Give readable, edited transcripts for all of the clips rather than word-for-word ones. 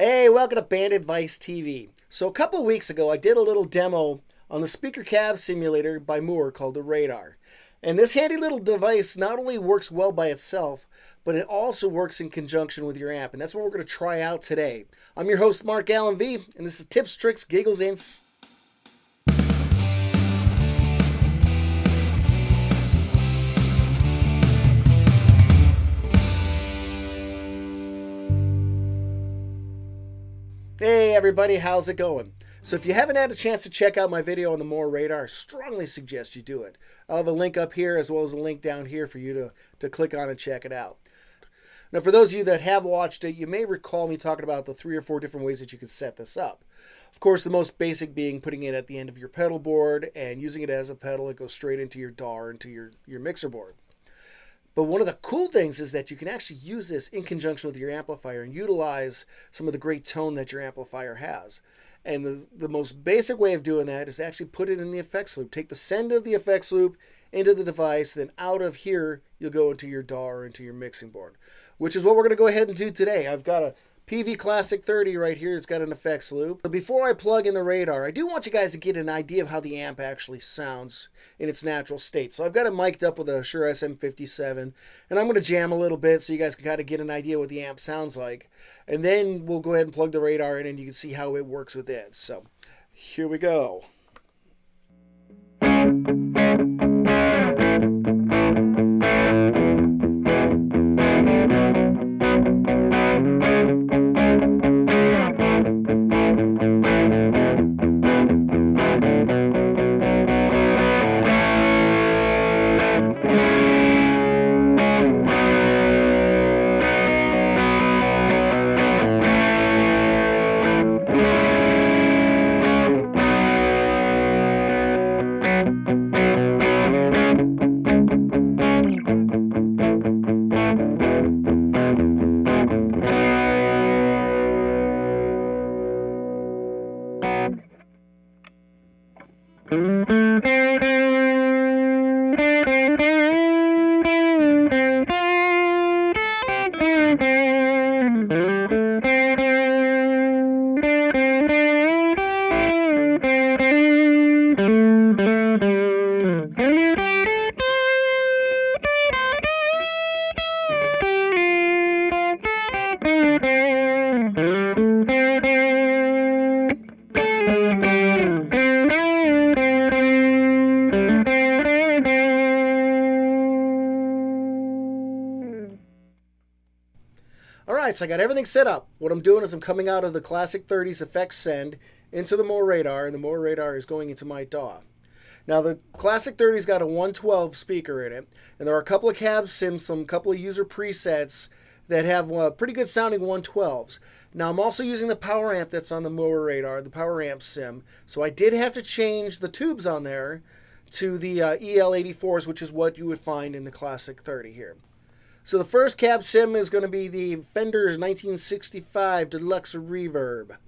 Hey, welcome to Band Advice TV. So a couple weeks ago, I did a little demo on the speaker cab simulator by Mooer called the Radar. And this handy little device not only works well by itself, but it also works in conjunction with your amp. And that's what we're going to try out today. I'm your host, Mark Allen V, and this is Tips, Tricks, Giggles, and... Hey everybody, how's it going? So if you haven't had a chance to check out my video on the Mooer Radar, I strongly suggest you do it. I'll have a link up here as well as a link down here for you to click on and check it out. Now for those of you that have watched it, you may recall me talking about the 3 or 4 different ways that you can set this up. Of course, the most basic being putting it at the end of your pedal board and using it as a pedal. It goes straight into your DAW, into your mixer board. But one of the cool things is that you can actually use this in conjunction with your amplifier and utilize some of the great tone that your amplifier has. And the most basic way of doing that is to actually put it in the effects loop. Take the send of the effects loop into the device, then out of here, you'll go into your DAW or into your mixing board, which is what we're going to go ahead and do today. I've got a Peavey Classic 30 right here. It's got an effects loop. But before I plug in the Radar, I do want you guys to get an idea of how the amp actually sounds in its natural state. So I've got it mic'd up with a Shure SM57, and I'm going to jam a little bit so you guys can kind of get an idea what the amp sounds like. And then we'll go ahead and plug the Radar in and you can see how it works with it. So here we go. Alright, so I got everything set up. What I'm doing is I'm coming out of the Classic 30's effects send into the Mooer Radar, and the Mooer Radar is going into my DAW. Now the Classic 30's got a 112 speaker in it, and there are a couple of cab sims, some couple of user presets that have pretty good sounding 112s. Now I'm also using the power amp that's on the Mooer Radar, the power amp sim, so I did have to change the tubes on there to the EL84s, which is what you would find in the Classic 30 here. So the first cab sim is going to be the Fender's 1965 Deluxe Reverb.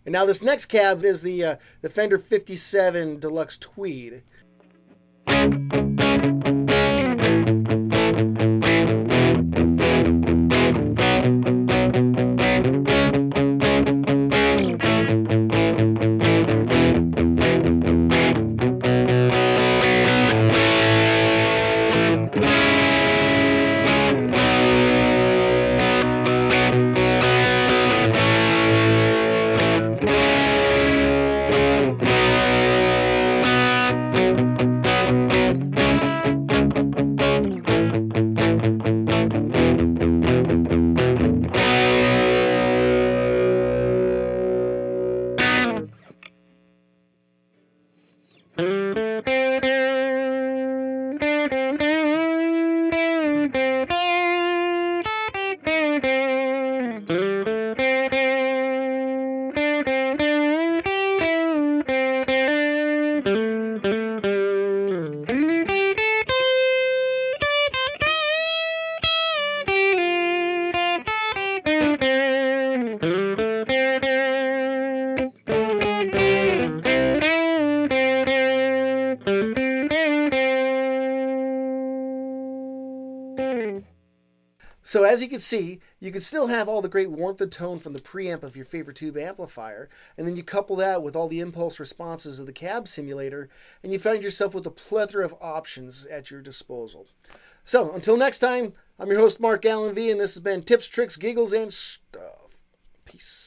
And now this next cab is the Fender 57 Deluxe Tweed. So as you can see, you can still have all the great warmth and tone from the preamp of your favorite tube amplifier, and then you couple that with all the impulse responses of the cab simulator, and you find yourself with a plethora of options at your disposal. So until next time, I'm your host Mark Allen V, and this has been Tips, Tricks, Giggles, and Stuff. Peace.